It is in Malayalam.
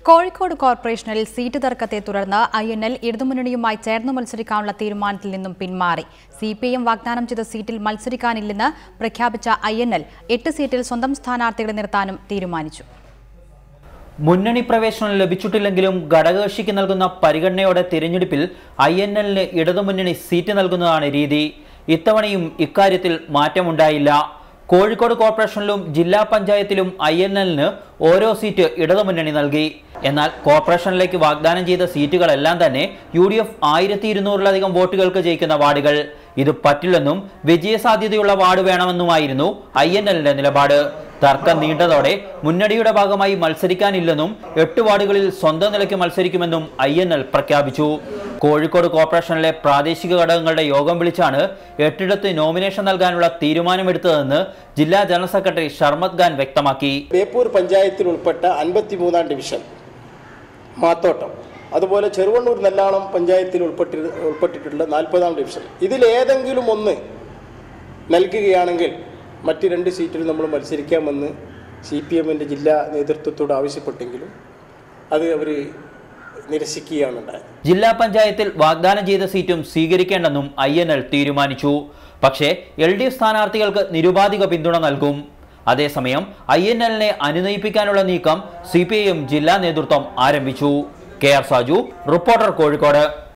കോഴിക്കോട് കോർപ്പറേഷനിൽ സീറ്റ് തർക്കത്തെ തുടർന്ന് INL ഇടതുമുന്നണിയുമായി ചേർന്ന് മത്സരിക്കാനുള്ള തീരുമാനത്തിൽ നിന്നും പിന്മാറി. CPM വാഗ്ദാനം ചെയ്ത സീറ്റിൽ മത്സരിക്കാനില്ലെന്ന് പ്രഖ്യാപിച്ച INL 8 സീറ്റിൽ സ്വന്തം സ്ഥാനാർത്ഥികളെ നിർത്താനും തീരുമാനിച്ചു. മുന്നണി പ്രവേശനം ലഭിച്ചിട്ടില്ലെങ്കിലും ഘടകകക്ഷിക്ക് നൽകുന്ന പരിഗണനയോടെ തിരഞ്ഞെടുപ്പിൽ INLന് ഇടതുമുന്നണി സീറ്റ് നൽകുന്നതാണ് രീതി. ഇത്തവണയും ഇക്കാര്യത്തിൽ മാറ്റമുണ്ടായില്ല. കോഴിക്കോട് കോർപ്പറേഷനിലും ജില്ലാ പഞ്ചായത്തിലും INLന് ഓരോ സീറ്റ് ഇടതുമുന്നണി നൽകി. എന്നാൽ കോർപ്പറേഷനിലേക്ക് വാഗ്ദാനം ചെയ്ത സീറ്റുകളെല്ലാം തന്നെ UDF 1200-ലധികം വോട്ടുകൾക്ക് ജയിക്കുന്ന വാർഡുകൾ. ഇത് പറ്റില്ലെന്നും വിജയസാധ്യതയുള്ള വാർഡ് വേണമെന്നുമായിരുന്നു INLന്റെ നിലപാട്. തർക്കം നീണ്ടതോടെ മുന്നണിയുടെ ഭാഗമായി മത്സരിക്കാനില്ലെന്നും 8 വാർഡുകളിൽ സ്വന്തം നിലയ്ക്ക് മത്സരിക്കുമെന്നും INL പ്രഖ്യാപിച്ചു. കോഴിക്കോട് കോർപ്പറേഷനിലെ പ്രാദേശിക ഘടകങ്ങളുടെ യോഗം വിളിച്ചാണ് 8ഇടത്ത് നോമിനേഷൻ നൽകാനുള്ള തീരുമാനമെടുത്തതെന്ന് ജില്ലാ ജനറൽ സെക്രട്ടറി ഷർമത് ഖാൻ വ്യക്തമാക്കി. ബേപ്പൂർ പഞ്ചായത്തിൽ ഉൾപ്പെട്ട 53-ാം ഡിവിഷൻ മാത്തോട്ടം, അതുപോലെ ചെറുവണ്ണൂർ നെല്ലാളം പഞ്ചായത്തിൽ ഉൾപ്പെട്ടിട്ടുള്ള 40-ാം ഡിവിഷൻ, ഇതിലേതെങ്കിലും ഒന്ന് നൽകുകയാണെങ്കിൽ മറ്റ് 2 സീറ്റിൽ നമ്മൾ മത്സരിക്കാമെന്ന് CPMന്റെ ജില്ലാ നേതൃത്വത്തോട് ആവശ്യപ്പെട്ടെങ്കിലും അത് അവർ നിരസിക്കുകയാണ് ഉണ്ടായത്. ജില്ലാ പഞ്ചായത്തിൽ വാഗ്ദാനം ചെയ്ത സീറ്റും സ്വീകരിക്കേണ്ടെന്നും INL തീരുമാനിച്ചു. പക്ഷേ LDF സ്ഥാനാർത്ഥികൾക്ക് നിരുപാധിക പിന്തുണ നൽകും. അതേസമയം INLനെ അനുനയിപ്പിക്കാനുള്ള നീക്കം CPIM ജില്ലാ നേതൃത്വം ആരംഭിച്ചു. KR Saju, reporter, Kozhikode.